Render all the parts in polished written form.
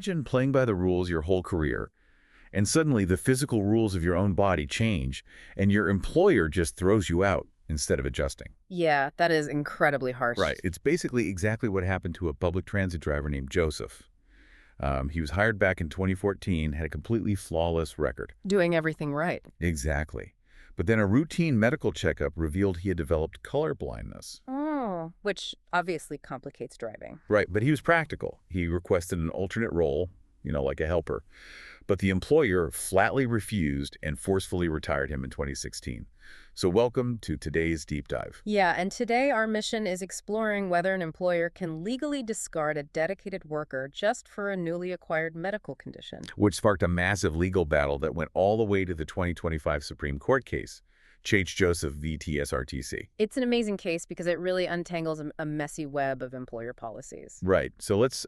imagine playing by the rules your whole career, and suddenly the physical rules of your own body change, and your employer just throws you out instead of adjusting. Yeah, that is incredibly harsh. Right. It's basically exactly what happened to a public transit driver named Joseph. He was hired back in 2014, had a completely flawless record. Doing everything right. Exactly. But then a routine medical checkup revealed he had developed color blindness. Oh, which obviously complicates driving. Right, but he was practical. He requested an alternate role, like a helper. But the employer flatly refused and forcefully retired him in 2016. So welcome to today's deep dive. Yeah, and today our mission is exploring whether an employer can legally discard a dedicated worker just for a newly acquired medical condition. Which sparked a massive legal battle that went all the way to the 2025 Supreme Court case, Ch. Joseph v. TSRTC. It's an amazing case because it really untangles a messy web of employer policies. Right. So let's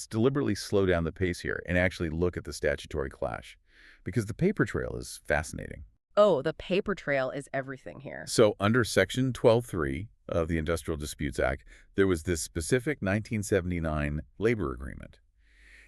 deliberately slow down the pace here and actually look at the statutory clash, because the paper trail is fascinating. Oh, the paper trail is everything here. So under Section 12.3 of the Industrial Disputes Act, there was this specific 1979 labor agreement,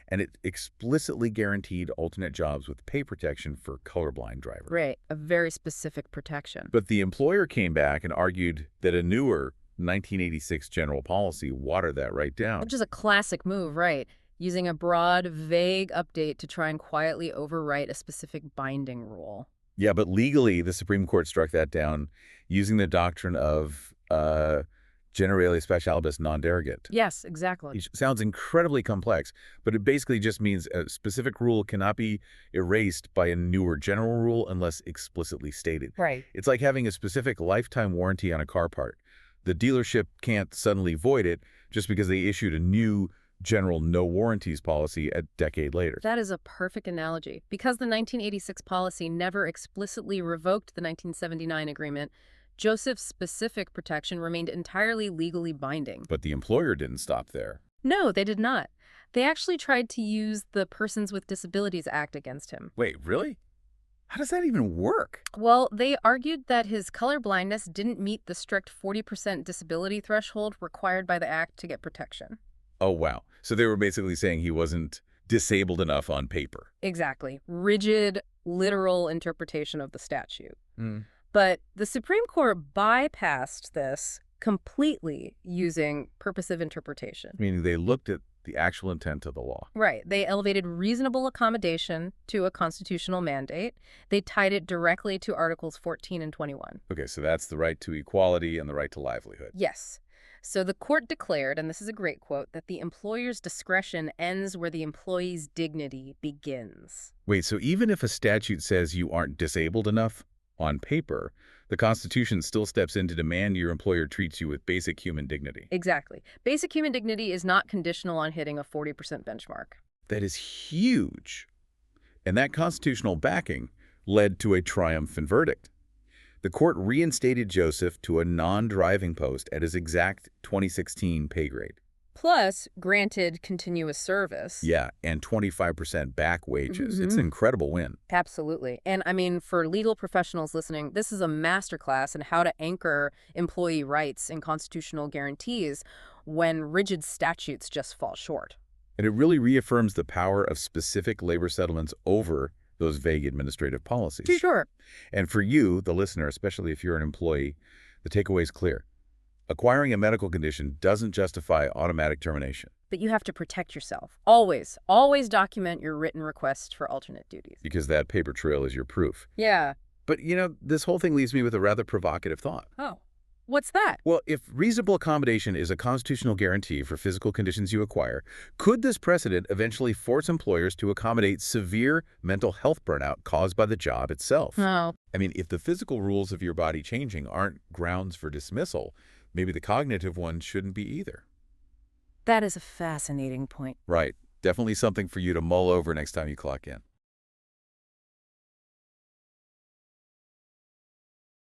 and it explicitly guaranteed alternate jobs with pay protection for colorblind drivers. Right, a very specific protection. But the employer came back and argued that a newer 1986 general policy watered that right down. Which is a classic move, right? Using a broad, vague update to try and quietly overwrite a specific binding rule. Yeah, but legally, the Supreme Court struck that down using the doctrine of generalia specialibus non derogant. Yes, exactly. It sounds incredibly complex, but it basically just means a specific rule cannot be erased by a newer general rule unless explicitly stated. Right. It's like having a specific lifetime warranty on a car part. The dealership can't suddenly void it just because they issued a new general no warranties policy a decade later. That is a perfect analogy. Because the 1986 policy never explicitly revoked the 1979 agreement, Joseph's specific protection remained entirely legally binding. But the employer didn't stop there. No, they did not. They actually tried to use the Persons with Disabilities Act against him. Wait, really? How does that even work? Well, they argued that his color blindness didn't meet the strict 40% disability threshold required by the Act to get protection. Oh, wow. So they were basically saying he wasn't disabled enough on paper. Exactly. Rigid, literal interpretation of the statute. Mm. But the Supreme Court bypassed this completely using purposive interpretation. Meaning they looked at the actual intent of the law. Right. They elevated reasonable accommodation to a constitutional mandate. They tied it directly to Articles 14 and 21. Okay, so that's the right to equality and the right to livelihood. Yes. So the court declared, and this is a great quote, that the employer's discretion ends where the employee's dignity begins. Wait, so even if a statute says you aren't disabled enough on paper, the Constitution still steps in to demand your employer treats you with basic human dignity. Exactly. Basic human dignity is not conditional on hitting a 40% benchmark. That is huge. And that constitutional backing led to a triumphant verdict. The court reinstated Joseph to a non-driving post at his exact 2016 pay grade. Plus, granted continuous service. Yeah, and 25% back wages. It's an incredible win. Absolutely. And I mean, for legal professionals listening, this is a masterclass in how to anchor employee rights and constitutional guarantees when rigid statutes just fall short. And it really reaffirms the power of specific labor settlements over those vague administrative policies. Sure. And for you, the listener, especially if you're an employee, the takeaway is clear. Acquiring a medical condition doesn't justify automatic termination. But you have to protect yourself. Always, always document your written requests for alternate duties. Because that paper trail is your proof. Yeah. But, this whole thing leaves me with a rather provocative thought. Oh, what's that? Well, if reasonable accommodation is a constitutional guarantee for physical conditions you acquire, could this precedent eventually force employers to accommodate severe mental health burnout caused by the job itself? Oh. I mean, if the physical rules of your body changing aren't grounds for dismissal, maybe the cognitive ones shouldn't be either. That is a fascinating point. Right. Definitely something for you to mull over next time you clock in.